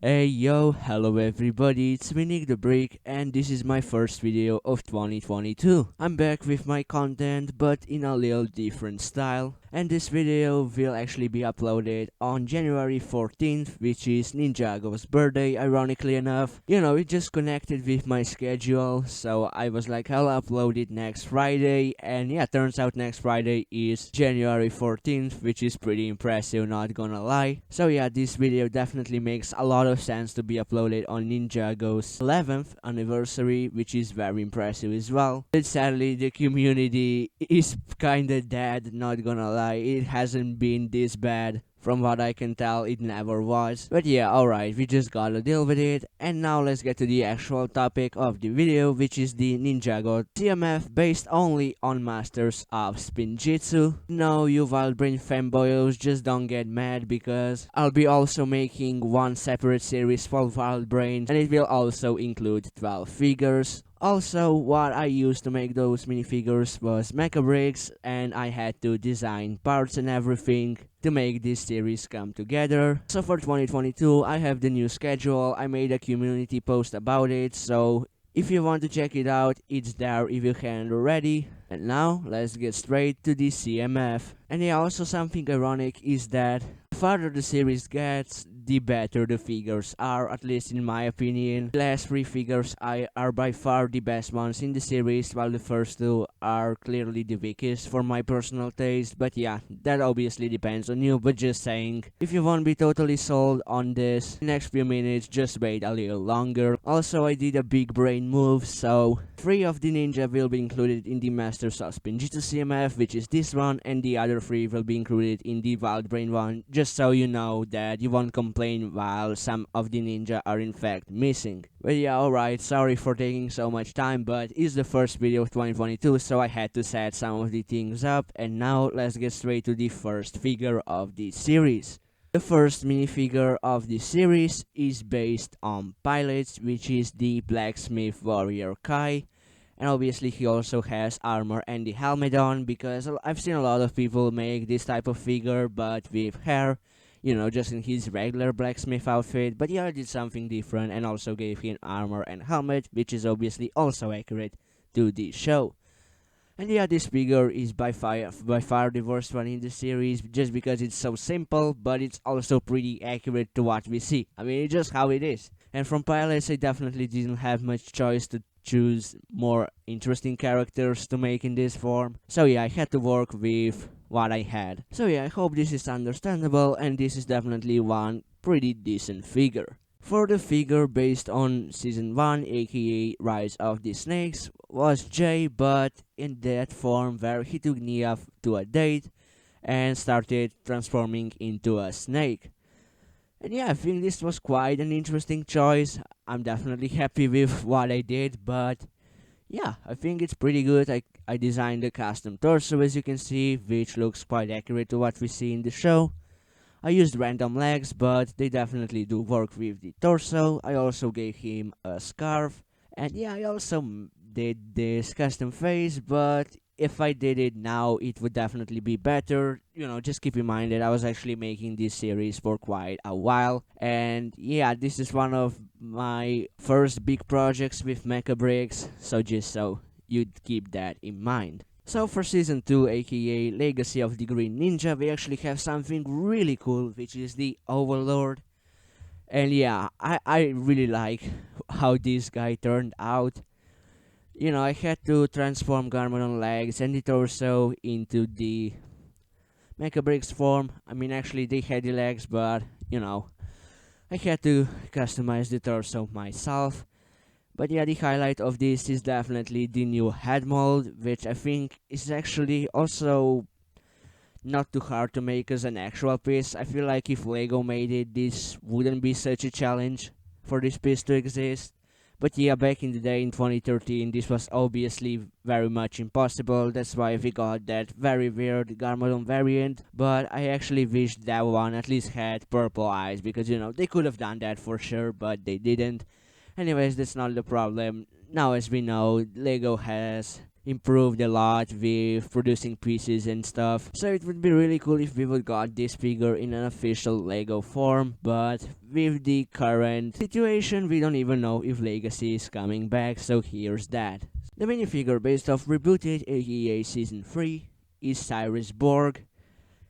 Hey yo, hello everybody, it's me Nick the Brick and this is my first video of 2022. I'm back with my content but in a little different style, and this video will actually be uploaded on January 14th, which is Ninjago's birthday, ironically enough. It just connected with my schedule, so I was like, I'll upload it next Friday, and yeah, turns out next Friday is January 14th, which is pretty impressive, not gonna lie. So yeah, this video definitely makes a lot of sense to be uploaded on Ninjago's 11th anniversary, which is very impressive as well. But sadly, the community is kinda dead, not gonna lie. It hasn't been this bad. From what I can tell, it never was. But yeah, alright, we just gotta deal with it. And now let's get to the actual topic of the video, which is the Ninjago CMF based only on Masters of Spinjtzu. No, you Wildbrain fanboyos, just don't get mad because I'll be also making one separate series for Wildbrain, and it will also include 12 figures. Also, what I used to make those minifigures was Mecabricks, and I had to design parts and everything to make this series come together. So for 2022, I have the new schedule. I made a community post about it, so if you want to check it out, it's there if you haven't already. And now, let's get straight to the CMF. And yeah, also something ironic is that the farther the series gets, the better the figures are, at least in my opinion. The last 3 figures are by far the best ones in the series, while the first 2 are clearly the weakest for my personal taste. But yeah, that obviously depends on you, but just saying, if you won't be totally sold on this in the next few minutes, just wait a little longer. Also, I did a big brain move, so 3 of the ninja will be included in the Masters of Spinjtzu CMF, which is this one, and the other 3 will be included in the Wildbrain one, just so you know that you won't complain while some of the ninja are in fact missing. But yeah, alright, sorry for taking so much time, but it's the first video of 2022, so I had to set some of the things up, and now let's get straight to the first figure of the series. The first minifigure of the series is based on pilots, which is the Blacksmith warrior Kai. And obviously he also has armor and the helmet on, because I've seen a lot of people make this type of figure but with hair, just in his regular blacksmith outfit. But yeah, I did something different and also gave him armor and helmet, which is obviously also accurate to the show. And yeah, this figure is by far the worst one in the series, just because it's so simple, but it's also pretty accurate to what we see. I mean, it's just how it is. And from pilots, I definitely didn't have much choice to choose more interesting characters to make in this form. So yeah, I had to work with what I had. So yeah, I hope this is understandable, and this is definitely one pretty decent figure. For the figure based on Season 1, aka Rise of the Snakes, was Jay, but in that form where he took Nia to a date and started transforming into a snake. And yeah, I think this was quite an interesting choice. I'm definitely happy with what I did, but yeah, I think it's pretty good. I designed a custom torso, as you can see, which looks quite accurate to what we see in the show. I used random legs, but they definitely do work with the torso. I also gave him a scarf, and yeah, I also did this custom face, but if I did it now, it would definitely be better. Just keep in mind that I was actually making this series for quite a while, and yeah, this is one of my first big projects with Mecabricks, so just so you'd keep that in mind. So for Season 2, aka Legacy of the Green Ninja, we actually have something really cool, which is the Overlord. And yeah, I really like how this guy turned out. I had to transform Garmadon legs and the torso into the Mecabricks form. I mean, actually, they had the legs, but, I had to customize the torso myself. But yeah, the highlight of this is definitely the new head mold, which I think is actually also not too hard to make as an actual piece. I feel like if Lego made it, this wouldn't be such a challenge for this piece to exist. But yeah, back in the day in 2013, this was obviously very much impossible. That's why we got that very weird Garmadon variant. But I actually wish that one at least had purple eyes, because they could have done that for sure, but they didn't. Anyways, that's not the problem. Now, as we know, Lego has improved a lot with producing pieces and stuff. So it would be really cool if we would got this figure in an official Lego form, but with the current situation, we don't even know if Legacy is coming back, so here's that. The minifigure based off rebooted AEA Season 3 is CYRUS BORG.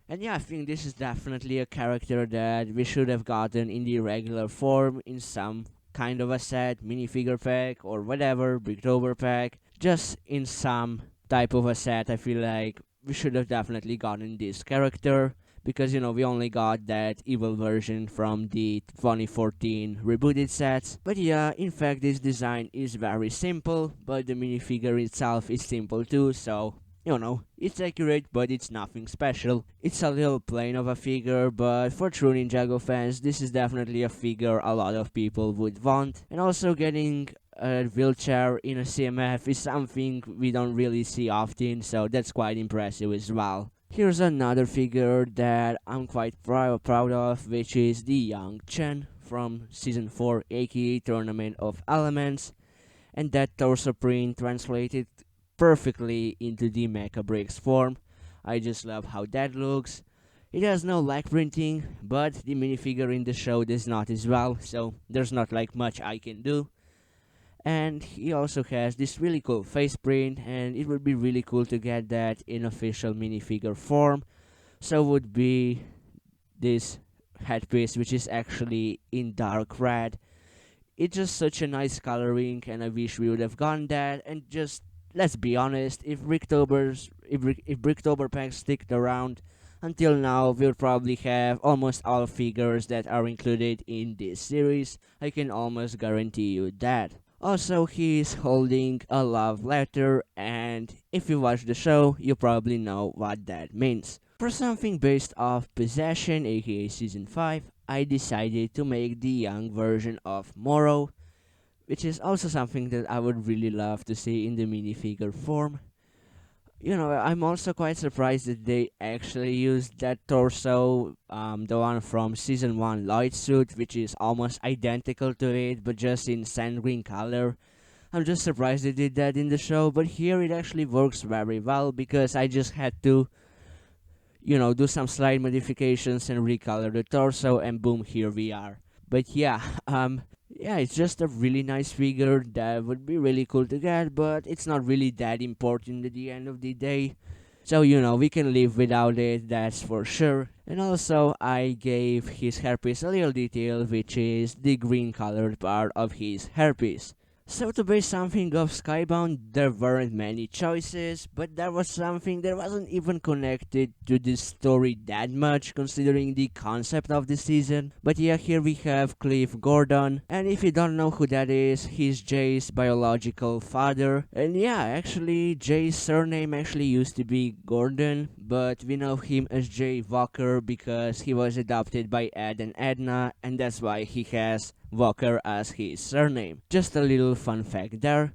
And yeah, I think this is definitely a character that we should have gotten in the regular form in some kind of a set, minifigure pack or whatever, Bricktober pack. Just in some type of a set, I feel like we should have definitely gotten this character. Because, you know, we only got that evil version from the 2014 rebooted sets. But yeah, in fact, this design is very simple, but the minifigure itself is simple too, so you know, it's accurate, but it's nothing special. It's a little plain of a figure, but for true Ninjago fans, this is definitely a figure a lot of people would want. And also getting a wheelchair in a CMF is something we don't really see often, so that's quite impressive as well. Here's another figure that I'm quite proud of, which is the young CHEN from Season 4 aka Tournament of Elements. And that torso print translated perfectly into the Mecabricks form. I just love how that looks. It has no leg printing, but the minifigure in the show does not as well, so there's not like much I can do. And he also has this really cool face print, and it would be really cool to get that in official minifigure form. So would be this headpiece, which is actually in dark red. It's just such a nice coloring, and I wish we would have gotten that. And just let's be honest, if Bricktober packs sticked around until now, we'll probably have almost all figures that are included in this series. I can almost guarantee you that. Also, he's holding a love letter, and if you watch the show, you probably know what that means. For something based off Possession, aka Season 5, I decided to make the young version of Moro, which is also something that I would really love to see in the minifigure form. You know, I'm also quite surprised that they actually used that torso, the one from Season 1 Lloyd suit, which is almost identical to it, but just in sand green color. I'm just surprised they did that in the show, but here it actually works very well, because I just had to, you know, do some slight modifications and recolor the torso, and boom, here we are. But yeah, yeah, it's just a really nice figure that would be really cool to get, but it's not really that important at the end of the day. So, you know, we can live without it, that's for sure. And also, I gave his hairpiece a little detail, which is the green colored part of his hairpiece. So to base something of Skybound, there weren't many choices, but there was something that wasn't even connected to the story that much, considering the concept of the season. But yeah, here we have Cliff Gordon, and if you don't know who that is, he's Jay's biological father. And yeah, actually, Jay's surname actually used to be Gordon, but we know him as Jay Walker because he was adopted by Ed and Edna, and that's why he has Walker as his surname. Just a little fun fact there.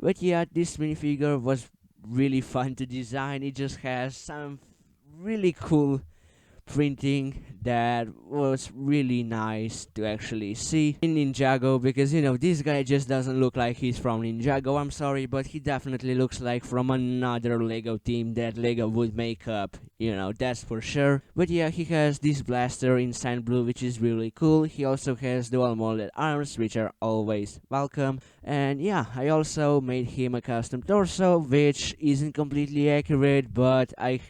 But yeah, this minifigure was really fun to design. It just has some really cool printing that was really nice to actually see in Ninjago, because you know, this guy just doesn't look like he's from Ninjago, I'm sorry, but he definitely looks like from another Lego team that Lego would make up, you know, that's for sure. But yeah, he has this blaster in sand blue, which is really cool. He also has dual molded arms, which are always welcome. And yeah, I also made him a custom torso, which isn't completely accurate, but I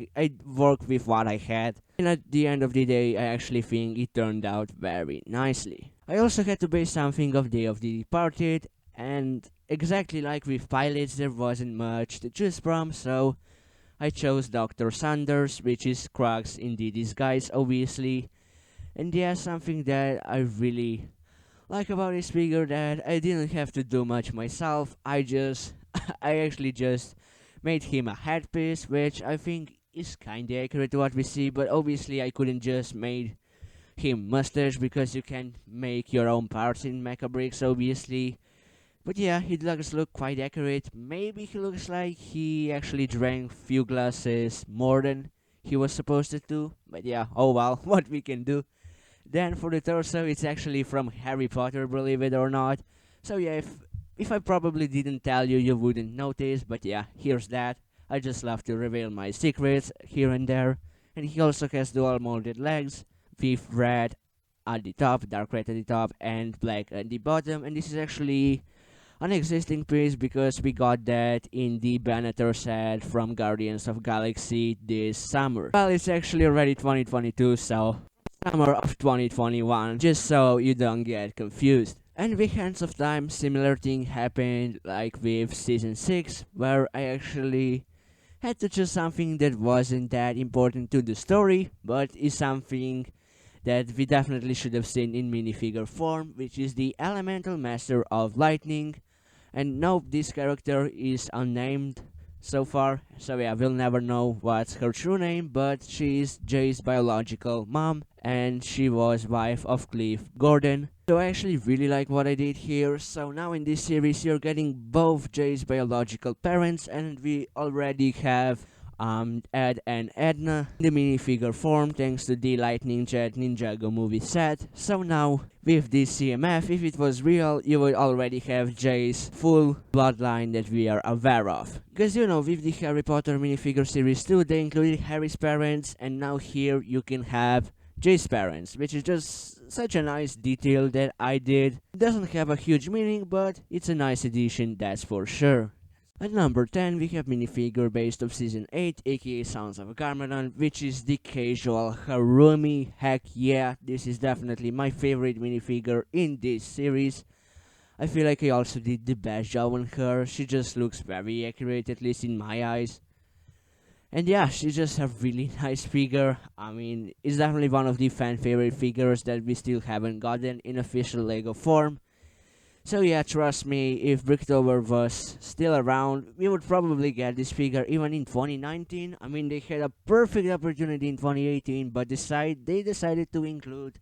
worked with what I had. And at the end of the day, I actually think it turned out very nicely. I also had to base something of Day of the Departed, and exactly like with pilots, there wasn't much to choose from, so I chose Dr. SAUNDERS, which is Krux in the disguise, obviously. And yeah, something that I really like about this figure that I didn't have to do much myself. I actually just made him a headpiece, which I think is kinda accurate to what we see, but obviously I couldn't just made him mustache because you can make your own parts in Mecabricks, obviously. But yeah, he does look quite accurate. Maybe he looks like he actually drank few glasses more than he was supposed to do, but yeah, oh well, what we can do. Then for the torso, it's actually from Harry Potter, believe it or not. So yeah, if I probably didn't tell you, you wouldn't notice, but yeah, here's that. I just love to reveal my secrets here and there. And he also has dual molded legs with red at the top, dark red at the top, and black at the bottom. And this is actually an existing piece because we got that in the Venator set from Guardians of Galaxy this summer. Well, it's actually already 2022, so summer of 2021, just so you don't get confused. And with Hands of Time, similar thing happened like with Season 6, where I actually had to choose something that wasn't that important to the story, but is something that we definitely should have seen in minifigure form, which is the Elemental Master of Lightning. And nope, this character is unnamed so far, so yeah, we'll never know what's her true name, but she is Jay's biological mom, and she was wife of Cliff Gordon. So I actually really like what I did here. So now in this series you're getting both Jay's biological parents, and we already have Ed and Edna in the minifigure form thanks to the Lightning Jet Ninjago movie set. So now with this CMF, if it was real, you would already have Jay's full bloodline that we are aware of. Because you know, with the Harry Potter minifigure series too, they included Harry's parents, and now here you can have Jay's parents, which is just such a nice detail that I did. It doesn't have a huge meaning, but it's a nice addition, that's for sure. At number 10, we have minifigure based of Season 8, aka Sounds of Garmadon, which is the casual Harumi. Heck yeah, this is definitely my favorite minifigure in this series. I feel like I also did the best job on her. She just looks very accurate, at least in my eyes. And yeah, she's just a really nice figure. I mean, it's definitely one of the fan favorite figures that we still haven't gotten in official Lego form. So yeah, trust me, if Bricktober was still around, we would probably get this figure even in 2019. I mean, they had a perfect opportunity in 2018, but they decided to include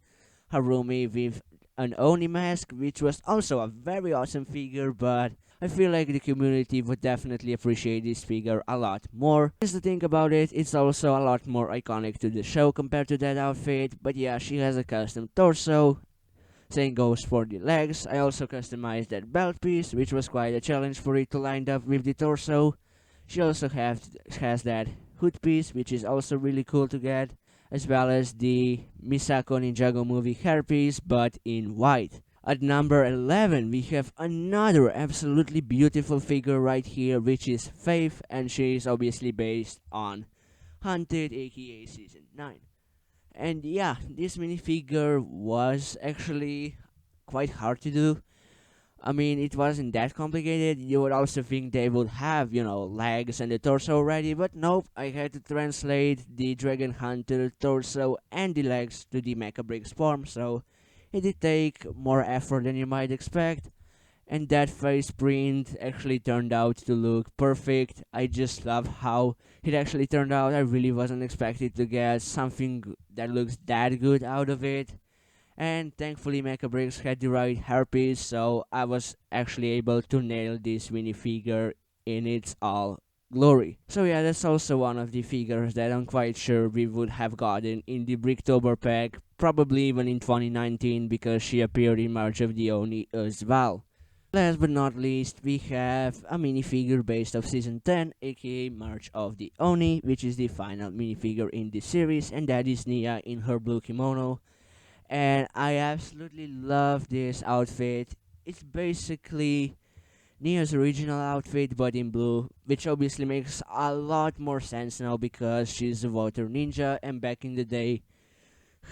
Harumi with an Oni mask, which was also a very awesome figure, but I feel like the community would definitely appreciate this figure a lot more. Just to think about it, it's also a lot more iconic to the show compared to that outfit, but yeah, she has a custom torso. Same goes for the legs. I also customized that belt piece, which was quite a challenge for it to line up with the torso. She also has that hood piece, which is also really cool to get, as well as the Misako Ninjago movie hairpiece, but in white. At number 11, we have another absolutely beautiful figure right here, which is Faith, and she is obviously based on Hunted, aka Season 9. And yeah, this minifigure was actually quite hard to do. I mean, it wasn't that complicated. You would also think they would have, you know, legs and the torso already, but nope, I had to translate the Dragon Hunter torso and the legs to the Mecabricks form, so it did take more effort than you might expect. And that face print actually turned out to look perfect. I just love how it actually turned out. I really wasn't expected to get something that looks that good out of it. And thankfully Mecabricks had the right hairpiece, so I was actually able to nail this minifigure in its all glory. So yeah, that's also one of the figures that I'm quite sure we would have gotten in the Bricktober pack, probably even in 2019 because she appeared in March of the Oni as well. Last but not least, we have a minifigure based of Season 10, aka March of the Oni, which is the final minifigure in this series, and that is Nia in her blue kimono. And I absolutely love this outfit. It's basically Nia's original outfit but in blue, which obviously makes a lot more sense now because she's a water ninja, and back in the day,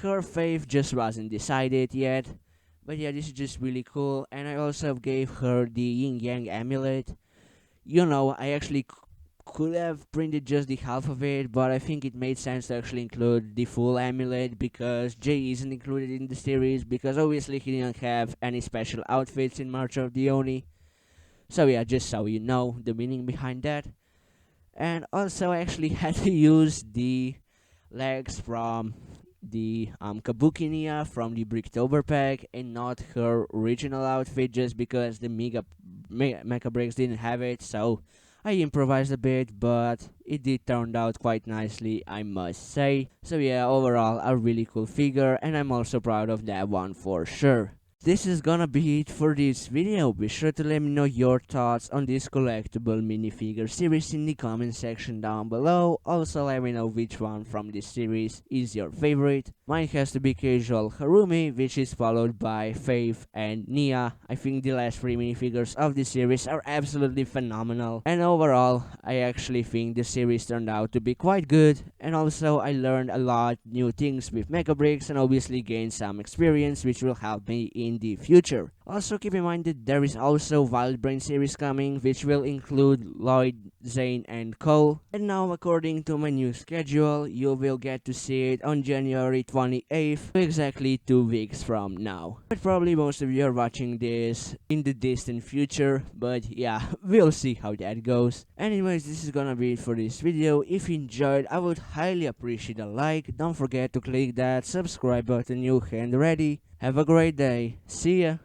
her faith just wasn't decided yet. But yeah, this is just really cool, and I also gave her the Yin Yang amulet. You know, I actually could have printed just the half of it, but I think it made sense to actually include the full amulet because Jay isn't included in the series because obviously he didn't have any special outfits in March of the Oni. So yeah, just so you know the meaning behind that. And also I actually had to use the legs from the Kabuki Nia from the Bricktober pack and not her original outfit just because the Mecabricks didn't have it, so I improvised a bit, but it did turn out quite nicely, I must say. So yeah, overall a really cool figure, and I'm also proud of that one for sure. this is gonna be it for this video. Be sure to let me know your thoughts on this collectible minifigure series in the comment section down below. Also let me know which one from this series is your favorite. Mine has to be casual Harumi, which is followed by Faith and Nia. I think the last 3 minifigures of this series are absolutely phenomenal, and overall I actually think the series turned out to be quite good, and also I learned a lot new things with Mecabricks and obviously gained some experience which will help me in the future. Also keep in mind that there is also Wildbrain series coming, which will include Lloyd, Zane and Cole, and now according to my new schedule you will get to see it on January 28th, exactly 2 weeks from now. But probably most of you are watching this in the distant future, but yeah, we'll see how that goes. Anyways, this is gonna be it for this video. If you enjoyed, I would highly appreciate a like. Don't forget to click that subscribe button you hand ready. Have a great day. See ya.